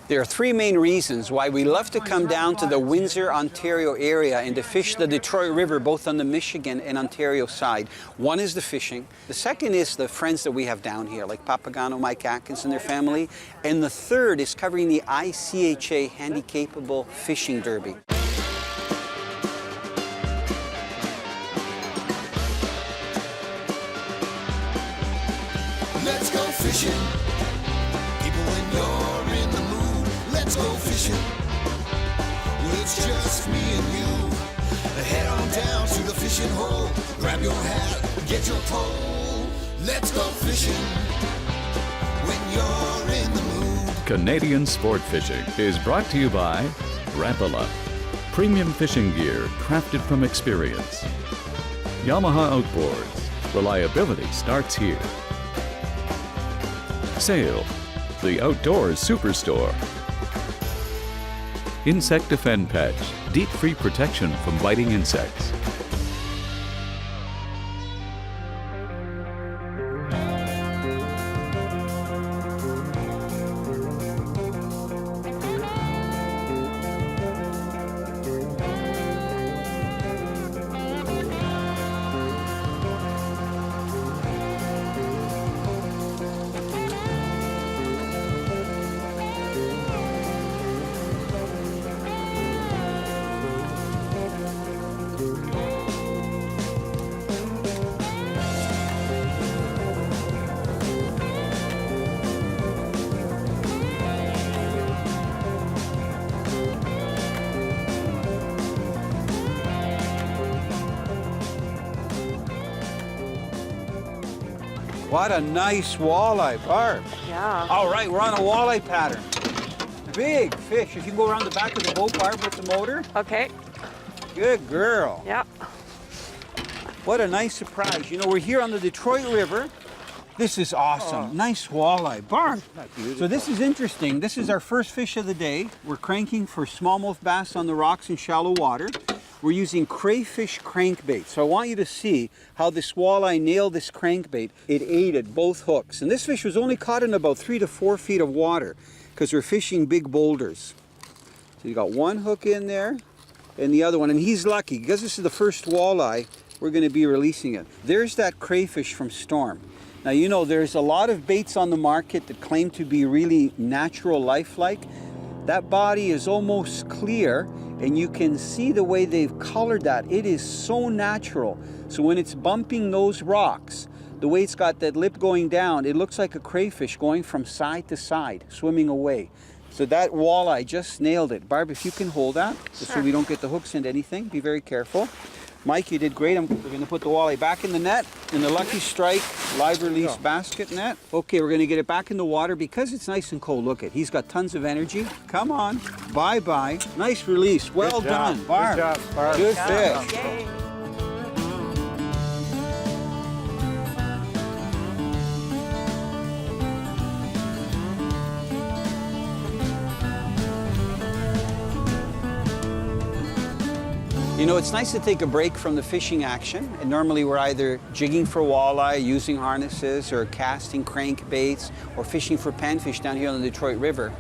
There are three main reasons why we love to come down to the Windsor, Ontario area and to fish the Detroit River, both on the Michigan and Ontario side. One is the fishing. The second is the friends that we have down here, like Papagano, Mike Atkins and their family. And the third is covering the ICHA Handi-Capable Fishing Derby. Let's go fishing. People, when you're in the mood, let's go fishing. Well, it's just me and you. Head on down to the fishing hole. Grab your hat, get your pole. Let's go fishing. When you're in the mood. Canadian Sport Fishing is brought to you by Rapala, premium fishing gear crafted from experience. Yamaha Outboards, reliability starts here. Sail, the outdoors superstore. Insect Defend Patch, deep-free protection from biting insects. What a nice walleye, Barb. Yeah. All right, we're on a walleye pattern. Big fish. If you can go around the back of the boat, Barb, with the motor. Okay. Good girl. Yeah. What a nice surprise. You know, we're here on the Detroit River. This is awesome. Oh. Nice walleye. Barb. So this is interesting. This is our first fish of the day. We're cranking for smallmouth bass on the rocks in shallow water. We're using crayfish crankbait. So I want you to see how this walleye nailed this crankbait. It ate at both hooks. And this fish was only caught in about 3 to 4 feet of water because we're fishing big boulders. So you got one hook in there and the other one. And he's lucky because this is the first walleye, we're going to be releasing it. There's that crayfish from Storm. Now, you know, there's a lot of baits on the market that claim to be really natural, lifelike. That body is almost clear, and you can see the way they've colored that. It is so natural. So when it's bumping those rocks, the way it's got that lip going down, it looks like a crayfish going from side to side, swimming away. So that walleye just nailed it. Barb, if you can hold that, just so we don't get the hooks into anything, be very careful. Mike, you did great. We're going to put the walleye back in the net, in the Lucky Strike live release basket net. Okay, we're going to get it back in the water because it's nice and cold. Look at, he's got tons of energy. Come on. Bye-bye. Nice release. Well done. Barb. Good job, Barb. Good fish. Yay. You know, it's nice to take a break from the fishing action. And normally we're either jigging for walleye, using harnesses, or casting crankbaits, or fishing for panfish down here on the Detroit River.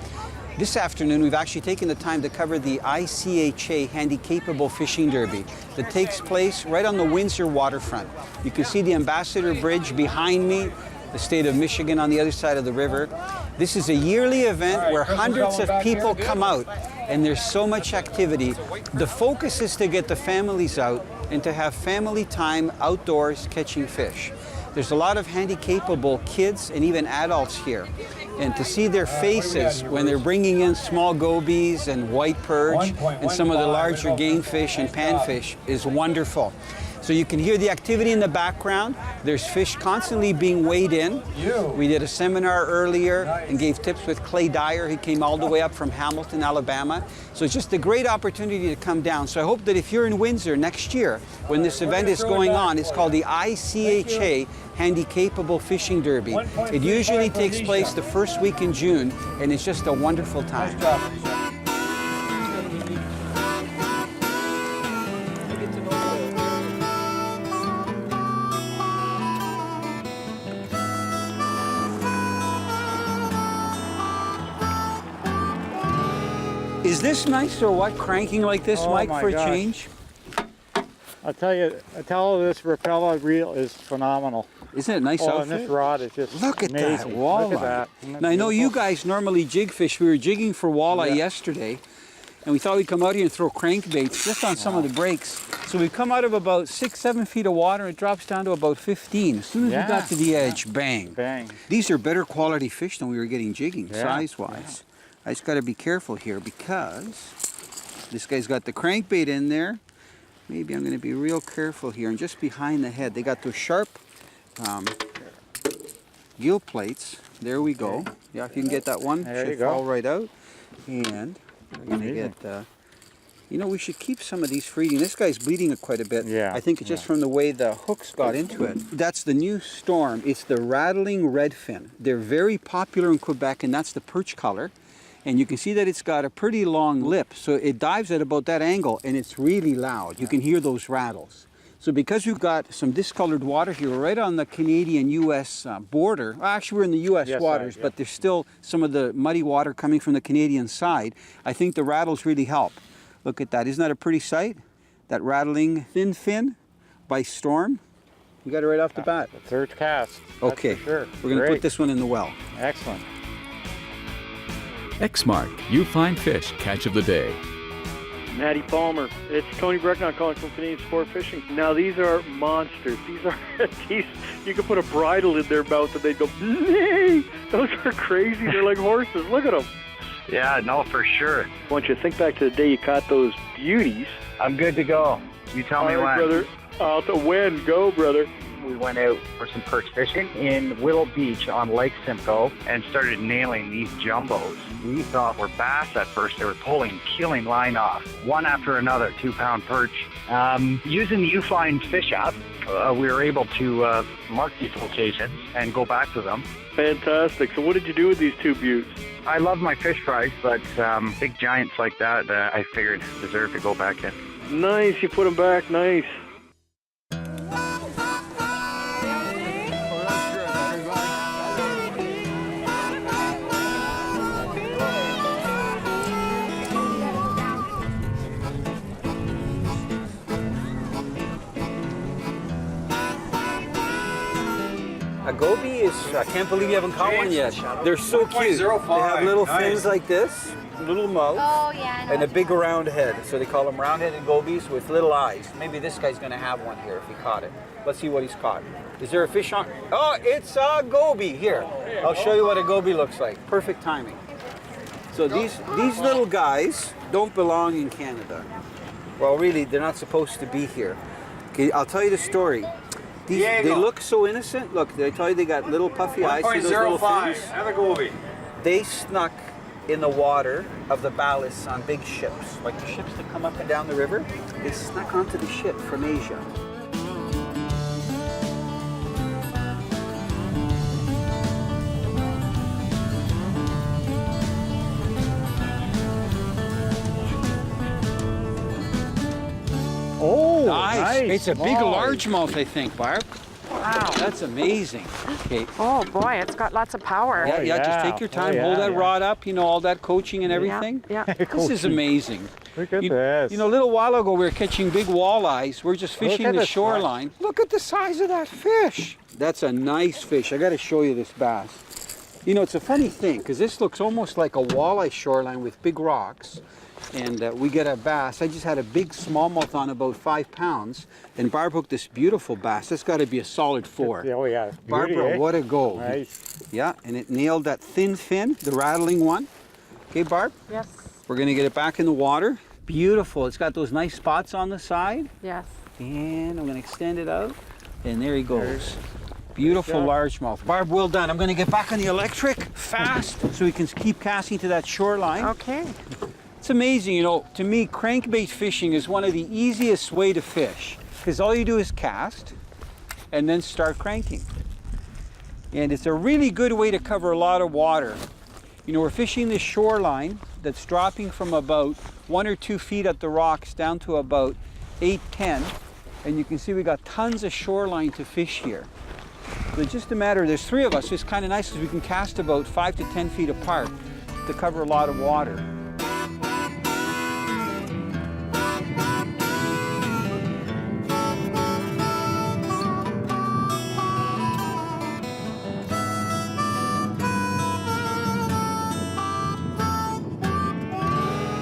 This afternoon, we've actually taken the time to cover the ICHA Handi-Capable Fishing Derby that takes place right on the Windsor waterfront. You can see the Ambassador Bridge behind me, the state of Michigan on the other side of the river. This is a yearly event where hundreds of people come out, and there's so much activity. The focus is to get the families out and to have family time outdoors catching fish. There's a lot of handi-capable kids and even adults here. And to see their faces when they're bringing in small gobies and white perch and some of the larger game fish and panfish is wonderful. So you can hear the activity in the background. There's fish constantly being weighed in. We did a seminar earlier and gave tips with Clay Dyer. He came all the way up from Hamilton, Alabama. So it's just a great opportunity to come down. So I hope that if you're in Windsor next year, when this event is going on, it's called the ICHA Handi-Capable Fishing Derby. It usually takes place the first week in June, and it's just a wonderful time. Is this nice or what, cranking like this, Oh Mike, my for a gosh. change? I'll tell you, this Rapala reel is phenomenal. Isn't it a nice Oh, outfit? and this rod is just Look at amazing. that walleye. Look at that. Isn't that Now, I know you beautiful? guys normally jig fish. We were jigging for walleye yesterday, and we thought we'd come out here and throw crankbaits just on some of the breaks. So we come out of about 6-7 feet of water, and it drops down to about 15. As soon as we got to the edge, bang. Bang. These are better quality fish than we were getting jigging, Yeah, size-wise. I just got to be careful here because this guy's got the crankbait in there. Maybe I'm going to be real careful here. And just behind the head, they got those sharp gill plates. There we go. Yeah, if you can get that one, There you should go. fall right out. And we're going to Amazing. get, you know, we should keep some of these for eating. This guy's bleeding it quite a bit. Yeah, I think it's just from the way the hooks got into it. That's the new storm. It's the rattling redfin. They're very popular in Quebec, and that's the perch color. And you can see that it's got a pretty long lip, so it dives at about that angle, and it's really loud. You can hear those rattles. So because we've got some discolored water here, we're right on the Canadian-U.S. border. Well, actually, we're in the U.S. Yes, waters, yeah. but there's still some of the muddy water coming from the Canadian side. I think the rattles really help. Look at that. Isn't that a pretty sight? That rattling thin fin by storm. You got it right off the bat. The third cast. That's Okay, for sure. we're going to Great. put this one in the well. Excellent. Xmark, you find fish catch of the day. Matty Palmer. It's Tony Brecknott calling from Canadian Sport Fishing. Now these are monsters. These are you could put a bridle in their mouth and they'd go, "Nay!" Those are crazy. They're like horses. Look at them. Yeah, no, for sure. Once you think back to the day you caught those beauties. I'm good to go. You tell me All right, when. brother. Out to win. Go, brother. We went out for some perch fishing in Willow Beach on Lake Simcoe and started nailing these jumbos. We thought were bass at first. They were pulling, killing line off, one after another, 2-pound perch. Using the U-Find Fish app, we were able to mark these locations and go back to them. Fantastic. So what did you do with these two beauts? I love my fish fries, but big giants like that, I figured deserve to go back in. Nice. You put them back. Nice. A goby is, I can't believe you haven't caught one yet. They're so cute. They have little fins like this, little mouth, Oh, yeah. I know and a what big you round head. So they call them round-headed gobies with little eyes. Maybe this guy's gonna have one here if he caught it. Let's see what he's caught. Is there a fish on? Oh, it's a goby. Here, I'll show you what a goby looks like. Perfect timing. So these little guys don't belong in Canada. Well, really, they're not supposed to be here. Okay, I'll tell you the story. They look so innocent. Look, did I tell you they got little puffy eyes? See those little fins? They snuck in the water of the ballast on big ships, like the ships that come up and down the river. They snuck onto the ship from Asia. Oh, Nice. It's a big Nice. largemouth, I think, Barb. Wow. That's amazing. Okay. Oh boy, it's got lots of power. Yeah, yeah, just yeah. take your time, Oh, hold yeah, that yeah. rod up, you know, all that coaching and everything. Yeah. This is amazing. Look at You this. know, a little while ago we were catching big walleyes. We're just fishing at the this shoreline. Look at the size of that fish. That's a nice fish. I got to show you this bass. You know, it's a funny thing because this looks almost like a walleye shoreline with big rocks. And we get a bass. I just had a big smallmouth on about 5 pounds. And Barb hooked this beautiful bass. That's got to be a solid 4. Oh, yeah. Beauty, Barbara, eh? what a go. Nice. Yeah, and it nailed that thin fin, the rattling one. Okay, Barb? Yes. We're gonna get it back in the water. Beautiful. It's got those nice spots on the side. Yes. And I'm gonna extend it out. And there he goes. Beautiful job. largemouth. Barb, well done. I'm gonna get back on the electric fast so we can keep casting to that shoreline. Okay. It's amazing, you know, to me, crankbait fishing is one of the easiest way to fish because all you do is cast and then start cranking. And it's a really good way to cover a lot of water. You know, we're fishing this shoreline that's dropping from about 1 or 2 feet at the rocks down to about 8, 10. And you can see we got tons of shoreline to fish here. So it's just a matter, there's 3 of us, so it's kind of nice because we can cast about 5 to 10 feet apart to cover a lot of water.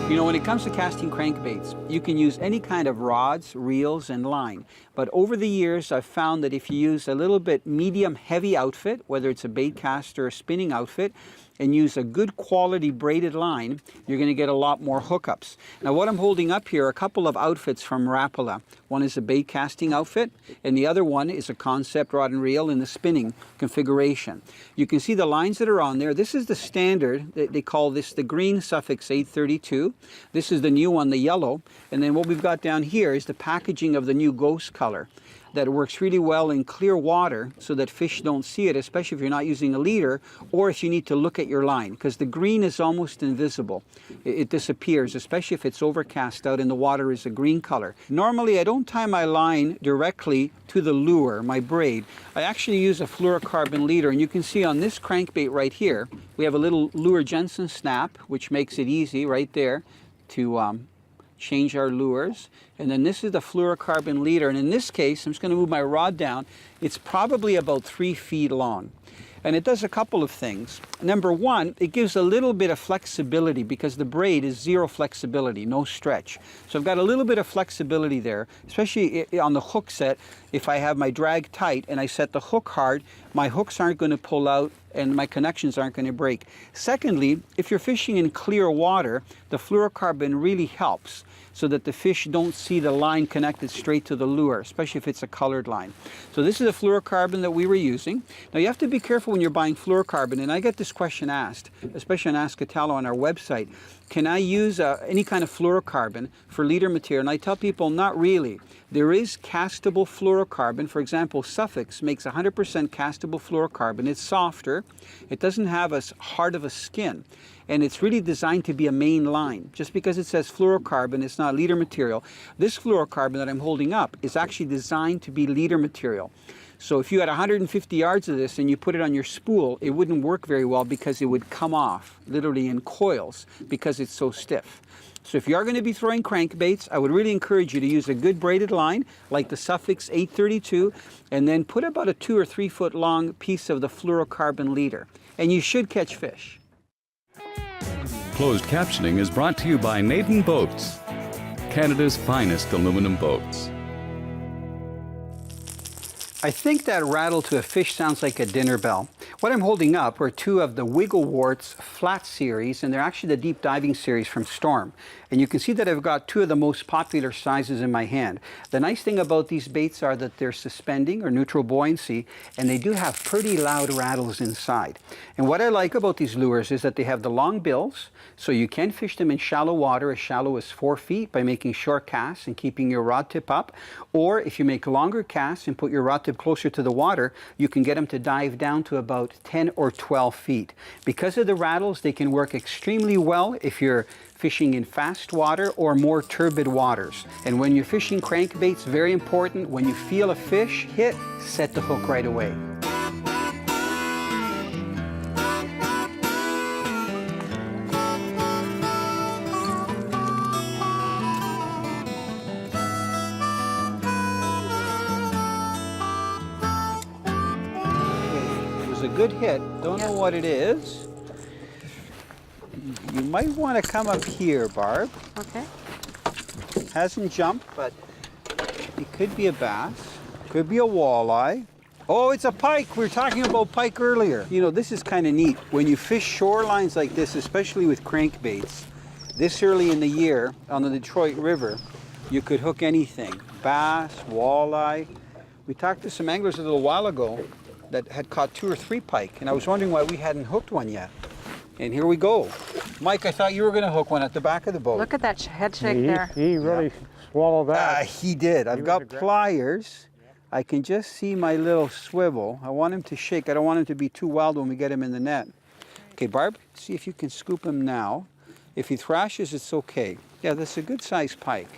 You know, when it comes to casting crankbaits, you can use any kind of rods, reels, and line. But over the years, I've found that if you use a little bit medium heavy outfit, whether it's a bait caster or a spinning outfit, and use a good quality braided line, you're going to get a lot more hookups. Now what I'm holding up here are a couple of outfits from Rapala. One is a bait casting outfit, and the other one is a concept rod and reel in the spinning configuration. You can see the lines that are on there. This is the standard. They call this the green suffix 832. This is the new one, the yellow. And then what we've got down here is the packaging of the new ghost color that works really well in clear water so that fish don't see it, especially if you're not using a leader or if you need to look at your line, because the green is almost invisible. It disappears, especially if it's overcast out and the water is a green color. Normally, I don't tie my line directly to the lure, my braid. I actually use a fluorocarbon leader, and you can see on this crankbait right here, we have a little lure Jensen snap, which makes it easy right there to change our lures. And then this is the fluorocarbon leader, and in this case, I'm just going to move my rod down. It's probably about 3 feet long, and it does a couple of things. Number one, it gives a little bit of flexibility because the braid is zero flexibility, no stretch. So I've got a little bit of flexibility there, especially on the hook set. If I have my drag tight and I set the hook hard, my hooks aren't going to pull out and my connections aren't going to break. Secondly, if you're fishing in clear water, the fluorocarbon really helps so that the fish don't see the line connected straight to the lure, especially if it's a colored line. So this is a fluorocarbon that we were using. Now you have to be careful when you're buying fluorocarbon, and I get this question asked, especially on Ask Italo on our website. Can I use any kind of fluorocarbon for leader material? And I tell people, not really. There is castable fluorocarbon. For example, Suffix makes 100% castable fluorocarbon. It's softer. It doesn't have as hard of a skin. And it's really designed to be a main line. Just because it says fluorocarbon, it's not leader material. This fluorocarbon that I'm holding up is actually designed to be leader material. So if you had 150 yards of this and you put it on your spool, it wouldn't work very well because it would come off, literally in coils, because it's so stiff. So if you are going to be throwing crankbaits, I would really encourage you to use a good braided line, like the Suffix 832, and then put about a 2 or 3 foot long piece of the fluorocarbon leader, and you should catch fish. Closed captioning is brought to you by Naden Boats, Canada's finest aluminum boats. I think that rattle to a fish sounds like a dinner bell. What I'm holding up are 2 of the Wiggle Warts flat series, and they're actually the deep diving series from Storm. And you can see that I've got 2 of the most popular sizes in my hand. The nice thing about these baits are that they're suspending or neutral buoyancy, and they do have pretty loud rattles inside. And what I like about these lures is that they have the long bills, so you can fish them in shallow water as shallow as 4 feet by making short casts and keeping your rod tip up. Or if you make longer casts and put your rod tip closer to the water, you can get them to dive down to about 10 or 12 feet. Because of the rattles, they can work extremely well if you're fishing in fast water or more turbid waters. And when you're fishing crankbaits, very important, when you feel a fish hit, set the hook right away. A good hit. Don't know what it is. You might want to come up here, Barb. Okay. Hasn't jumped, but it could be a bass. Could be a walleye. Oh, it's a pike. We were talking about pike earlier. You know, this is kind of neat. When you fish shorelines like this, especially with crankbaits, this early in the year on the Detroit River, you could hook anything. Bass, walleye. We talked to some anglers a little while ago that had caught 2 or 3 pike, and I was wondering why we hadn't hooked one yet. And here we go. Mike, I thought you were going to hook one at the back of the boat. Look at that head shake there. He really swallowed that. He did. I've got pliers. I can just see my little swivel. I want him to shake. I don't want him to be too wild when we get him in the net. Okay, Barb, see if you can scoop him now. If he thrashes, it's okay. Yeah, that's a good sized pike.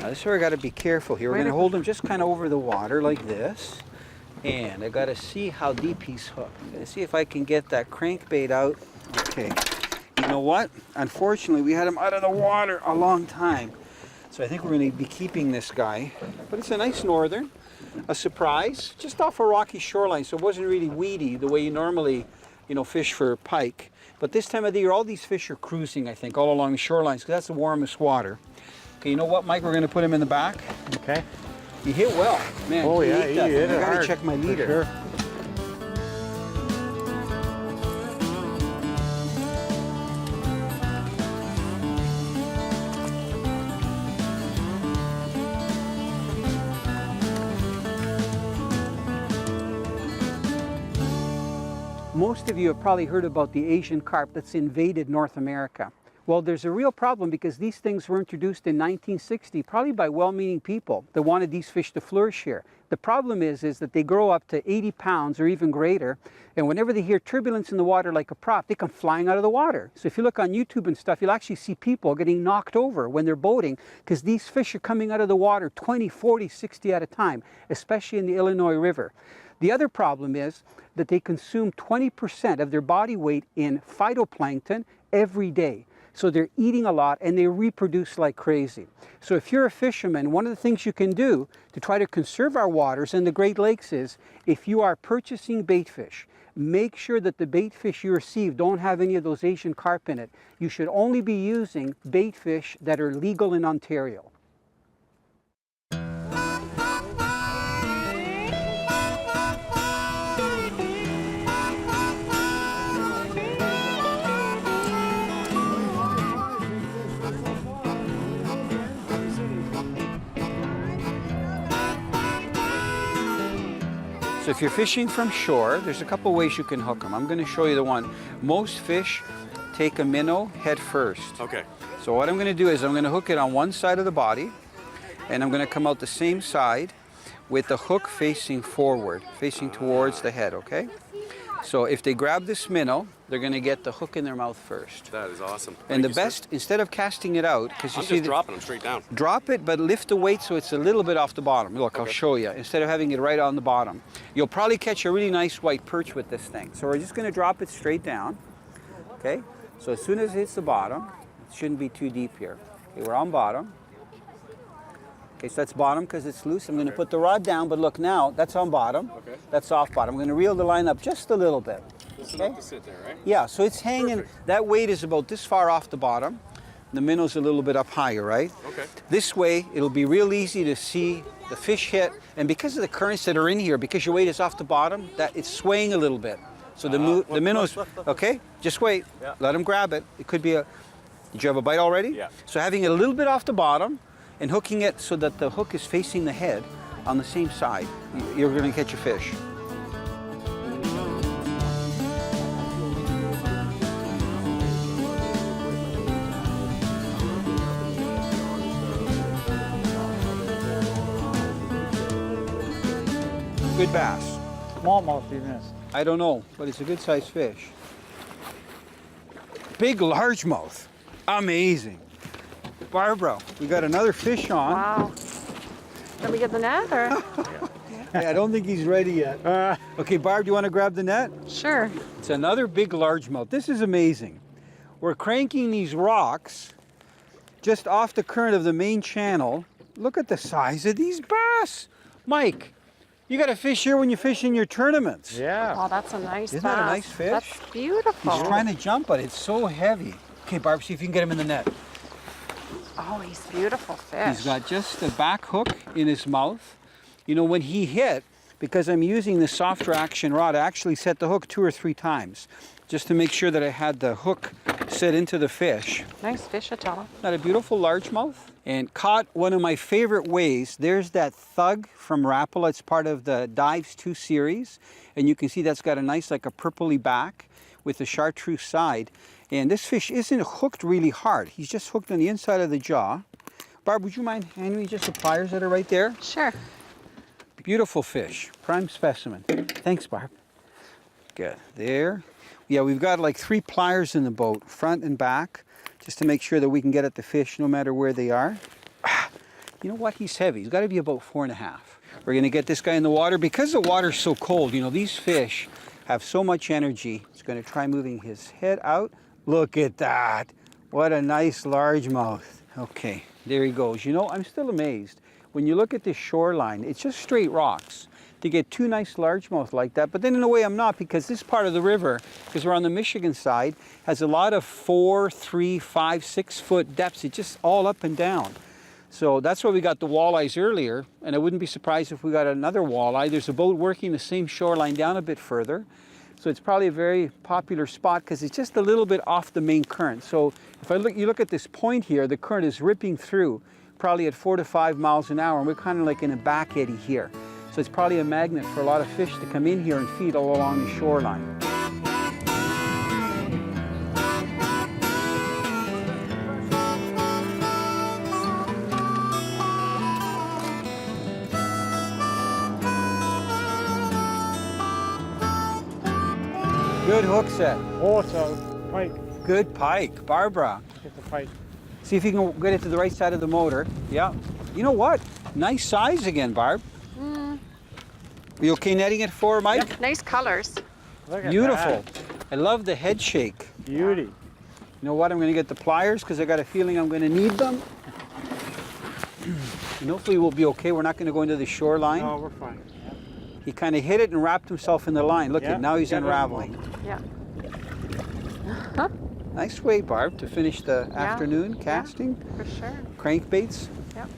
Now, this is where I got to be careful here. We're going to hold him just kind of over the water like this. And I got to see how deep he's hooked. I'm going to see if I can get that crankbait out. Okay. You know what? Unfortunately, we had him out of the water a long time. So I think we're going to be keeping this guy. But it's a nice northern. A surprise. Just off a rocky shoreline, so it wasn't really weedy the way you normally, fish for pike. But this time of the year, all these fish are cruising, I think, all along the shorelines, because that's the warmest water. Okay, you know what, Mike? We're going to put him in the back. Okay. He hit well. Man, Oh, yeah, ate he that hit thing. it I got to hard, check my for leader. sure. Most of you have probably heard about the Asian carp that's invaded North America. Well, there's a real problem because these things were introduced in 1960, probably by well-meaning people that wanted these fish to flourish here. The problem is that they grow up to 80 pounds or even greater, and whenever they hear turbulence in the water like a prop, they come flying out of the water. So if you look on YouTube and stuff, you'll actually see people getting knocked over when they're boating because these fish are coming out of the water 20, 40, 60 at a time, especially in the Illinois River. The other problem is that they consume 20% of their body weight in phytoplankton every day. So they're eating a lot and they reproduce like crazy. So if you're a fisherman, one of the things you can do to try to conserve our waters and the Great Lakes is, if you are purchasing bait fish, make sure that the bait fish you receive don't have any of those Asian carp in it. You should only be using bait fish that are legal in Ontario. So if you're fishing from shore, there's a couple ways you can hook them. I'm going to show you the one. Most fish take a minnow head first. Okay. So what I'm going to do is I'm going to hook it on one side of the body, and I'm going to come out the same side with the hook facing forward, facing towards the head, okay? So if they grab this minnow, they're going to get the hook in their mouth first. That is awesome. And Thank the you, sir. best, instead of casting it out, because you I'm see just dropping them straight down. drop it, but lift the weight so it's a little bit off the bottom. Look, I'll Okay. show you. Instead of having it right on the bottom. You'll probably catch a really nice white perch with this thing. So we're just going to drop it straight down. Okay? So as soon as it hits the bottom, it shouldn't be too deep here. Okay, we're on bottom. Okay, so that's bottom because it's loose. I'm going to put the rod down, but look now, that's on bottom. Okay. That's off bottom. I'm going to reel the line up just a little bit. Just Okay. enough to sit there, right? Yeah, so it's hanging, Perfect. that weight is about this far off the bottom. The minnow's a little bit up higher, right? Okay. This way, it'll be real easy to see the fish hit, and because of the currents that are in here, because your weight is off the bottom, that it's swaying a little bit. So the minnow's, okay, just wait, Yeah. let him grab it. It could be a, did you have a bite already? Yeah. So having it a little bit off the bottom and hooking it so that the hook is facing the head on the same side, you're gonna catch a fish. Good bass. Smallmouth you missed. I don't know, but it's a good sized fish. Big largemouth. Amazing. Barbara, we got another fish on. Wow. Can we get the net or? Hey, I don't think he's ready yet. Okay, Barb, do you want to grab the net? Sure. It's another big largemouth. This is amazing. We're cranking these rocks just off the current of the main channel. Look at the size of these bass. Mike, you got to fish here when you fish in your tournaments. Yeah. Oh, that's a nice Isn't that a bass. nice fish? That's beautiful. He's trying to jump, but it's so heavy. Okay, Barb, see if you can get him in the net. Oh, he's beautiful fish. He's got just a back hook in his mouth. You know, when he hit, because I'm using the softer action rod, I actually set the hook 2 or 3 times just to make sure that I had the hook set into the fish. Nice fish, Italo. Not a beautiful largemouth? And caught one of my favorite ways. There's that thug from Rapala. It's part of the Dives 2 series. And you can see that's got a nice, like a purpley back with the chartreuse side. And this fish isn't hooked really hard. He's just hooked on the inside of the jaw. Barb, would you mind handing me just the pliers that are right there? Sure. Beautiful fish, prime specimen. Thanks, Barb. Good, there. Yeah, we've got like 3 pliers in the boat, front and back, just to make sure that we can get at the fish no matter where they are. You know what, he's heavy. He's got to be about 4.5. We're gonna get this guy in the water. Because the water's so cold, you know, these fish have so much energy. He's gonna try moving his head out. Look at that. What a nice largemouth. Okay, there he goes. You know, I'm still amazed. When you look at this shoreline, it's just straight rocks. to get 2 nice largemouth like that. But then in a way I'm not, because this part of the river, because we're on the Michigan side, has a lot of 4, 3, 5, 6 foot depths. It's just all up and down. So that's why we got the walleyes earlier, and I wouldn't be surprised if we got another walleye. There's a boat working the same shoreline down a bit further. So it's probably a very popular spot because it's just a little bit off the main current. So if you look at this point here, the current is ripping through probably at 4 to 5 miles an hour, and we're kind of like in a back eddy here. So it's probably a magnet for a lot of fish to come in here and feed all along the shoreline. Good hook set. Also, pike. Good pike. Barbara. Get the pike. See if you can get it to the right side of the motor. Yeah. You know what? Nice size again, Barb. Are you okay netting it for Mike? Yep. Nice colors. Look at Beautiful. that. I love the head shake. Beauty. You know what? I'm going to get the pliers because I got a feeling I'm going to need them. And hopefully we'll be okay. We're not going to go into the shoreline. No, we're fine. Yeah. He kind of hit it and wrapped himself in the line. Look Yeah, at now he's get it. unraveling. Yeah. Nice way, Barb, to finish the afternoon casting. For sure. Crankbaits. Yep.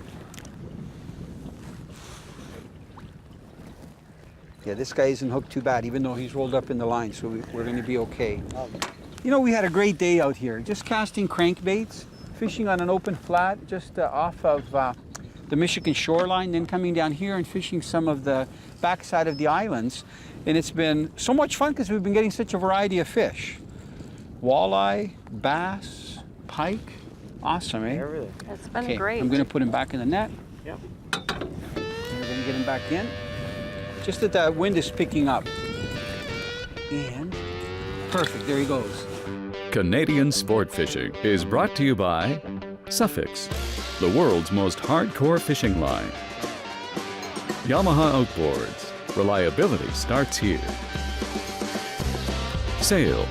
Yeah, this guy isn't hooked too bad, even though he's rolled up in the line, so we're going to be okay. You know, we had a great day out here, just casting crankbaits, fishing on an open flat just off of the Michigan shoreline, then coming down here and fishing some of the backside of the islands. And it's been so much fun because we've been getting such a variety of fish. Walleye, bass, pike. Awesome, eh? Everything. It's been Okay, great. I'm going to put him back in the net. Yep. We're going to get him back in. Just that the wind is picking up. And perfect, there he goes. Canadian Sport Fishing is brought to you by Suffix, the world's most hardcore fishing line. Yamaha Outboards, reliability starts here. Sail,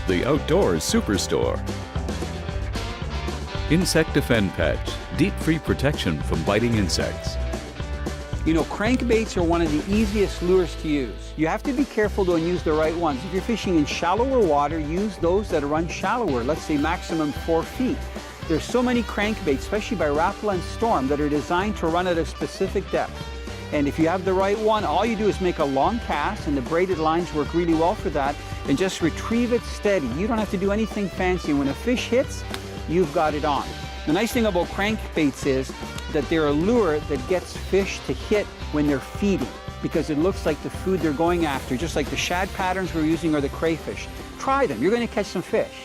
the outdoors superstore. Insect Defend Patch, deep-free protection from biting insects. You know, crankbaits are one of the easiest lures to use. You have to be careful though and use the right ones. If you're fishing in shallower water, use those that run shallower, let's say maximum 4 feet. There's so many crankbaits, especially by Rapala and Storm, that are designed to run at a specific depth. And if you have the right one, all you do is make a long cast, and the braided lines work really well for that, and just retrieve it steady. You don't have to do anything fancy. When a fish hits, you've got it on. The nice thing about crankbaits is that they're a lure that gets fish to hit when they're feeding, because it looks like the food they're going after, just like the shad patterns we're using or the crayfish. Try them, you're going to catch some fish.